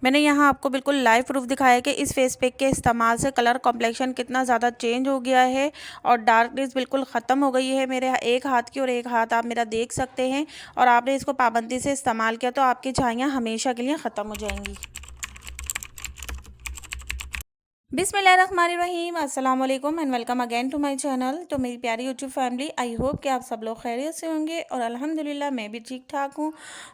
मैंने यहाँ आपको बिल्कुल लाइव प्रूफ दिखाया है कि इस फेस पैक के इस्तेमाल से कलर कॉम्प्लेक्शन कितना ज़्यादा चेंज हो गया है और डार्कनेस बिल्कुल ख़त्म हो गई है। मेरे एक हाथ की और एक हाथ आप मेरा देख सकते हैं, और आपने इसको पाबंदी से इस्तेमाल किया तो आपकी झाइयाँ हमेशा के लिए ख़त्म हो जाएंगी। बिस्मिल्लाहिर्रहमानिर्रहीम, अस्सलाम वालेकुम and welcome again to my channel. तो मेरी प्यारी यूट्यूब फैमिली, आई होप कि आप सब लोग खैरियत से होंगे और अल्हम्दुलिल्लाह मैं भी ठीक ठाक हूँ।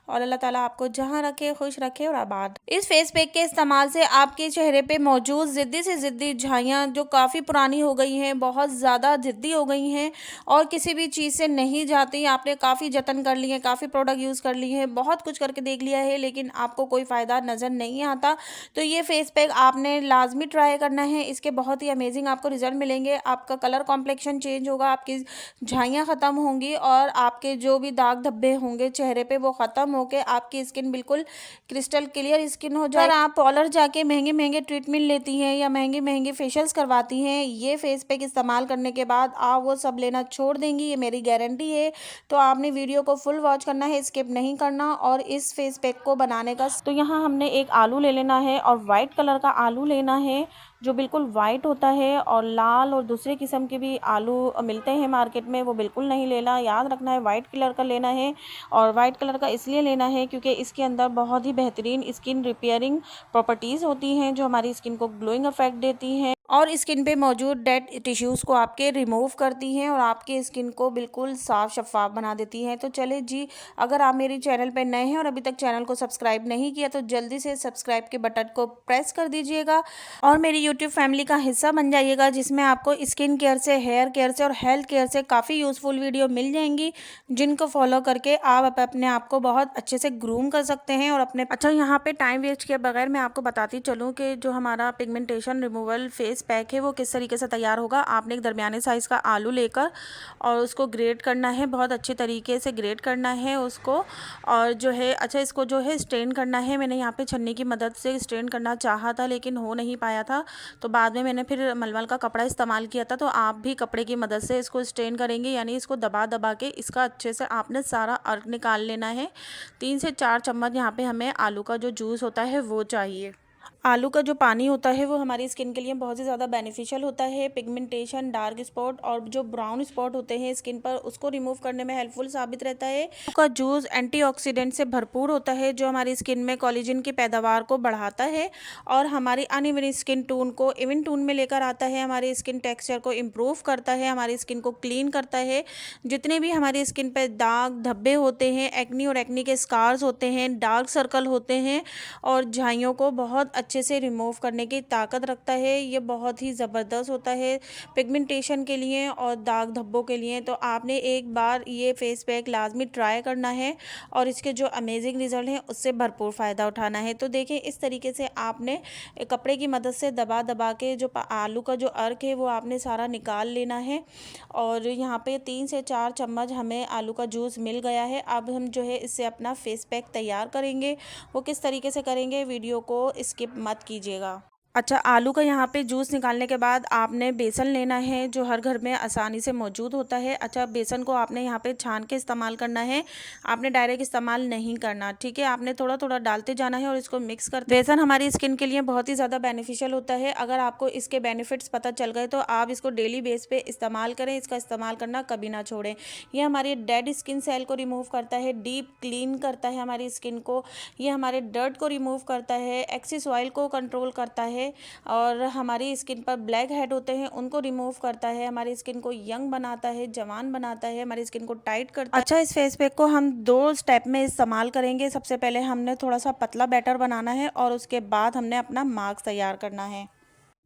और अल्लाह ताला आपको जहाँ रखे खुश रखे और आबाद। इस फेस पैक के इस्तेमाल से आपके चेहरे पे मौजूद ज़िद्दी से ज़िद्दी झाइयाँ जो काफ़ी पुरानी हो गई हैं, बहुत ज़्यादा ज़िद्दी हो गई हैं और किसी भी चीज़ से नहीं जाती, आपने काफ़ी जतन कर लिए, काफ़ी प्रोडक्ट यूज़ कर लिए हैं, बहुत कुछ करके देख लिया है, लेकिन आपको कोई फ़ायदा नज़र नहीं आता, तो ये फेस पैक आपने लाजमी ट्राई करना है। इसके बहुत ही अमेजिंग आपको रिजल्ट मिलेंगे। आपका कलर कॉम्प्लेक्शन चेंज होगा, आपकी झाइयाँ ख़त्म होंगी और आपके जो भी दाग धब्बे होंगे चेहरे पे वो ख़त्म होके आपकी स्किन बिल्कुल क्रिस्टल क्लियर स्किन हो जाए। अगर आप पार्लर जाके महंगे महंगे ट्रीटमेंट लेती हैं या महंगे महंगे फेशियल्स करवाती हैं, ये फेस पैक इस्तेमाल करने के बाद आप वो सब लेना छोड़ देंगी, ये मेरी गारंटी है। तो आपने वीडियो को फुल वॉच करना है, स्किप नहीं करना। और इस फेस पैक को बनाने का, तो यहाँ हमने एक आलू ले लेना है और वाइट कलर का आलू लेना है जो बिल्कुल वाइट होता है, और लाल और दूसरे किस्म के भी आलू मिलते हैं मार्केट में, वो बिल्कुल नहीं लेना, याद रखना है वाइट कलर का लेना है। और वाइट कलर का इसलिए लेना है क्योंकि इसके अंदर बहुत ही बेहतरीन स्किन रिपेयरिंग प्रॉपर्टीज़ होती हैं जो हमारी स्किन को ग्लोइंग इफेक्ट देती हैं और स्किन पे मौजूद डेड टिश्यूज़ को आपके रिमूव करती हैं और आपके स्किन को बिल्कुल साफ शफाफ बना देती हैं। तो चले जी, अगर आप मेरी चैनल पे नए हैं और अभी तक चैनल को सब्सक्राइब नहीं किया तो जल्दी से सब्सक्राइब के बटन को प्रेस कर दीजिएगा और मेरी यूट्यूब फैमिली का हिस्सा बन जाइएगा, जिसमें आपको स्किन केयर से, हेयर केयर से और हेल्थ केयर से काफ़ी यूज़फुल वीडियो मिल जाएंगी, जिनको फॉलो करके आप अपने आप को बहुत अच्छे से ग्रूम कर सकते हैं और अपने। अच्छा, यहाँ पे टाइम वेस्ट किए बगैर मैं आपको बताती चलूँ कि जो हमारा पिगमेंटेशन रिमूवल फेस पैक है वो किस तरीके से तैयार होगा। आपने एक दरमियाने साइज़ का आलू लेकर और उसको ग्रेट करना है, बहुत अच्छे तरीके से ग्रेट करना है उसको। और जो है, अच्छा, इसको जो है स्ट्रेन करना है। मैंने यहाँ पे छन्नी की मदद से स्ट्रेन करना चाहा था लेकिन हो नहीं पाया था, तो बाद में मैंने फिर मलमल का कपड़ा इस्तेमाल किया था। तो आप भी कपड़े की मदद से इसको स्ट्रेन करेंगे, यानी इसको दबा दबा के इसका अच्छे से आपने सारा अर्क निकाल लेना है। 3 से 4 चम्मच यहाँ पे हमें आलू का जो जूस होता है वो चाहिए। आलू का जो पानी होता है वो हमारी स्किन के लिए बहुत ही ज़्यादा बेनिफिशियल होता है। पिगमेंटेशन, डार्क स्पॉट और जो ब्राउन स्पॉट होते हैं स्किन पर, उसको रिमूव करने में हेल्पफुल साबित रहता है। आलू का जूस एंटीऑक्सीडेंट से भरपूर होता है जो हमारी स्किन में कोलेजन की पैदावार को बढ़ाता है और हमारी अनइवन स्किन टोन को इवन टोन में लेकर आता है, हमारी स्किन टेक्सचर को इम्प्रूव करता है, हमारी स्किन को क्लीन करता है। जितने भी हमारी स्किन पर दाग धब्बे होते हैं, एक्नी और एक्नी के स्कार्स होते हैं, डार्क सर्कल होते हैं और झाइयों को बहुत अच्छे से रिमूव करने की ताकत रखता है। ये बहुत ही ज़बरदस्त होता है पिगमेंटेशन के लिए और दाग धब्बों के लिए। तो आपने एक बार ये फेस पैक लाजमी ट्राई करना है और इसके जो अमेजिंग रिजल्ट हैं उससे भरपूर फ़ायदा उठाना है। तो देखिए, इस तरीके से आपने कपड़े की मदद से दबा दबा के जो आलू का जो अर्क है वो आपने सारा निकाल लेना है। और यहाँ पे 3 से 4 चम्मच हमें आलू का जूस मिल गया है। अब हम जो है इससे अपना फेस पैक तैयार करेंगे। वो किस तरीके से करेंगे, वीडियो को स्किप मत कीजिएगा। अच्छा, आलू का यहाँ पे जूस निकालने के बाद आपने बेसन लेना है जो हर घर में आसानी से मौजूद होता है। अच्छा, बेसन को आपने यहाँ पे छान के इस्तेमाल करना है, आपने डायरेक्ट इस्तेमाल नहीं करना, ठीक है। आपने थोड़ा थोड़ा डालते जाना है और इसको मिक्स करते। बेसन हमारी स्किन के लिए बहुत ही ज़्यादा बेनिफिशियल होता है। अगर आपको इसके बेनिफिट्स पता चल गए तो आप इसको डेली बेस पे इस्तेमाल करें, इसका इस्तेमाल करना कभी ना छोड़ें। ये हमारी डेड स्किन सेल को रिमूव करता है, डीप क्लीन करता है हमारी स्किन को, ये हमारे डर्ट को रिमूव करता है, एक्सेस ऑयल को कंट्रोल करता है और हमारी स्किन पर ब्लैक हेड होते हैं उनको रिमूव करता है, हमारी स्किन को यंग बनाता है, जवान बनाता है, हमारी स्किन को टाइट करता है। अच्छा, इस फेस पैक को हम 2 स्टेप में इस्तेमाल करेंगे। सबसे पहले हमने थोड़ा सा पतला बैटर बनाना है और उसके बाद हमने अपना मास्क तैयार करना है।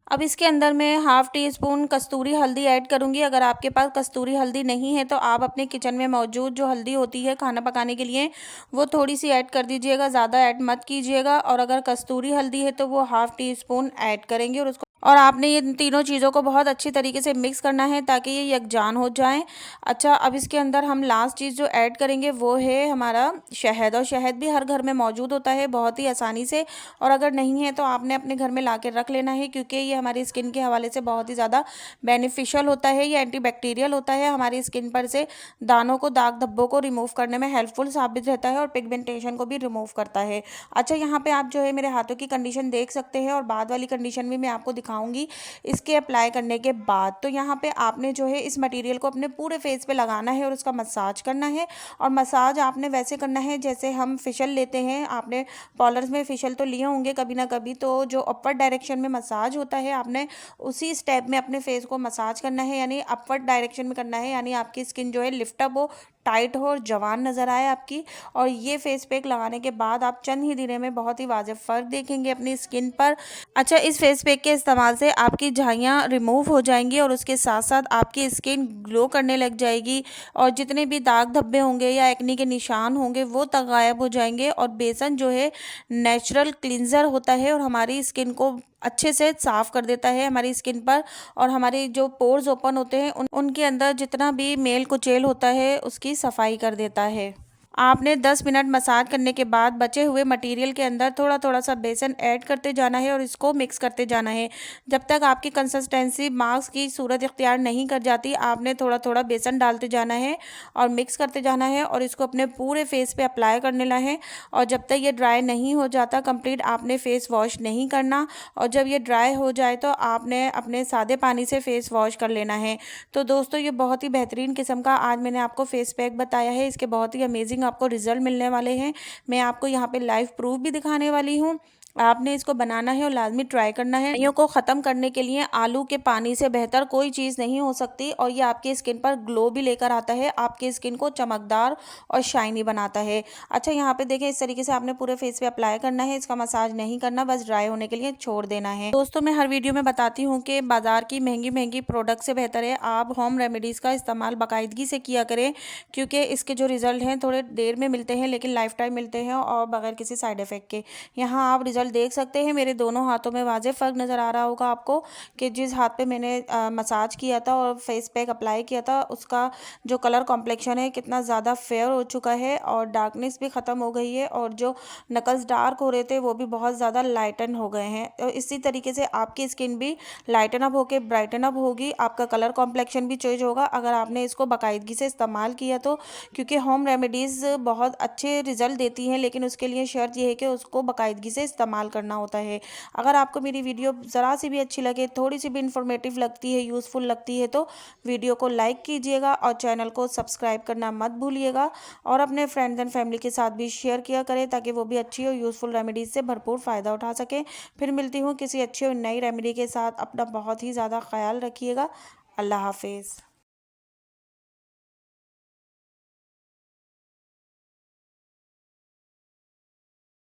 अब इसके अंदर मैं हाफ़ टी स्पून कस्तूरी हल्दी ऐड करूंगी। अगर आपके पास कस्तूरी हल्दी नहीं है तो आप अपने किचन में मौजूद जो हल्दी होती है खाना पकाने के लिए वो थोड़ी सी ऐड कर दीजिएगा, ज़्यादा ऐड मत कीजिएगा। और अगर कस्तूरी हल्दी है तो वो हाफ़ टी स्पून ऐड करेंगे और उसको और आपने ये तीनों चीज़ों को बहुत अच्छी तरीके से मिक्स करना है ताकि ये यकजान हो जाएँ। अच्छा, अब इसके अंदर हम लास्ट चीज़ जो ऐड करेंगे वो है हमारा शहद, और शहद भी हर घर में मौजूद होता है बहुत ही आसानी से, और अगर नहीं है तो आपने अपने घर में ला के रख लेना है, क्योंकि ये हमारी स्किन के हवाले से बहुत ही ज़्यादा बेनिफिशियल होता है। ये एंटीबैक्टीरियल होता है, हमारी स्किन पर से दानों को, दाग धब्बों को रिमूव करने में हेल्पफुल साबित रहता है और पिगमेंटेशन को भी रिमूव करता है। अच्छा, यहाँ पे आप जो है मेरे हाथों की कंडीशन देख सकते हैं, और बाद वाली कंडीशन भी मैं आपको दिखाऊंगी इसके अप्लाई करने के बाद। तो यहाँ पे आपने जो है इस मटेरियल को अपने पूरे फेस पे लगाना है और उसका मसाज करना है। और मसाज आपने वैसे करना है जैसे हम फेशियल लेते हैं। आपने पार्लर्स में फेशियल तो लिए होंगे कभी ना कभी, तो जो अपवर्ड डायरेक्शन में मसाज होता है आपने उसी स्टेप में अपने फेस को मसाज करना है, यानी अपवर्ड डायरेक्शन में करना है, यानी आपकी स्किन जो है लिफ्टअप हो, टाइट हो और जवान नज़र आए आपकी। और ये फेस पैक लगाने के बाद आप चंद ही दिनों में बहुत ही वाज़ेह फ़र्क देखेंगे अपनी स्किन पर। अच्छा, इस फेस पैक के इस्तेमाल से आपकी झाइयाँ रिमूव हो जाएंगी और उसके साथ साथ आपकी स्किन ग्लो करने लग जाएगी, और जितने भी दाग धब्बे होंगे या एक्नी के निशान होंगे वो तक गायब हो जाएंगे। और बेसन जो है नेचुरल क्लींजर होता है और हमारी स्किन को अच्छे से साफ कर देता है हमारी स्किन पर, और हमारी जो पोर्स ओपन होते हैं उनके अंदर जितना भी मेल कुचेल होता है उसकी सफाई कर देता है। आपने 10 मिनट मसाज करने के बाद बचे हुए मटेरियल के अंदर थोड़ा थोड़ा सा बेसन ऐड करते जाना है और इसको मिक्स करते जाना है। जब तक आपकी कंसिस्टेंसी मास्क की सूरत इख्तियार नहीं कर जाती, आपने थोड़ा थोड़ा बेसन डालते जाना है और मिक्स करते जाना है और इसको अपने पूरे फेस पे अप्लाई करने ला है। और जब तक ये ड्राई नहीं हो जाता कंप्लीट, आपने फेस वॉश नहीं करना। और जब ये ड्राई हो जाए तो आपने अपने सादे पानी से फेस वॉश कर लेना है। तो दोस्तों, ये बहुत ही बेहतरीन किस्म का आज मैंने आपको फेस पैक बताया है। इसके बहुत ही अमेजिंग आपको रिजल्ट मिलने वाले हैं। मैं आपको यहाँ पे लाइव प्रूफ भी दिखाने वाली हूँ। आपने इसको बनाना है और लाजमी ट्राई करना है। झाइयों को ख़त्म करने के लिए आलू के पानी से बेहतर कोई चीज़ नहीं हो सकती, और ये आपकी स्किन पर ग्लो भी लेकर आता है, आपकी स्किन को चमकदार और शाइनी बनाता है। अच्छा, यहाँ पे देखें, इस तरीके से आपने पूरे फेस पे अप्लाई करना है, इसका मसाज नहीं करना, बस ड्राई होने के लिए छोड़ देना है। दोस्तों, मैं हर वीडियो में बताती हूँ कि बाजार की महंगी महंगी प्रोडक्ट से बेहतर है आप होम रेमेडीज़ का इस्तेमाल बाकायदगी से किया करें, क्योंकि इसके जो रिजल्ट हैं थोड़े देर में मिलते हैं लेकिन लाइफ टाइम मिलते हैं और बगैर किसी साइड इफेक्ट के। यहाँ आप रिजल्ट देख सकते हैं, मेरे दोनों हाथों में वाज़ेह फ़र्क नज़र आ रहा होगा आपको कि जिस हाथ पे मैंने मसाज किया था और फेस पैक अप्लाई किया था उसका जो कलर कॉम्प्लेक्शन है कितना ज़्यादा फेयर हो चुका है और डार्कनेस भी ख़त्म हो गई है, और जो नकल्स डार्क हो रहे थे वो भी बहुत ज़्यादा लाइटन हो गए हैं। तो इसी तरीके से आपकी स्किन भी लाइटन अप होकर ब्राइटन अप होगी, आपका कलर कॉम्प्लेक्शन भी चेंज होगा अगर आपने इसको बाकायदगी से इस्तेमाल किया तो। क्योंकि होम रेमेडीज़ बहुत अच्छे रिजल्ट देती हैं, लेकिन उसके लिए शर्त यह है कि उसको बाकायदगी से इस्तेमाल करना होता है। अगर आपको मेरी वीडियो ज़रा सी भी अच्छी लगे, थोड़ी सी भी इंफॉर्मेटिव लगती है, यूज़फुल लगती है, तो वीडियो को लाइक कीजिएगा और चैनल को सब्सक्राइब करना मत भूलिएगा, और अपने फ्रेंड्स एंड फैमिली के साथ भी शेयर किया करें ताकि वो भी अच्छी और यूज़फुल रेमेडीज़ से भरपूर फ़ायदा उठा सकें। फिर मिलती हूँ किसी अच्छी और नई रेमेडी के साथ। अपना बहुत ही ज़्यादा ख्याल रखिएगा। अल्लाह हाफिज़।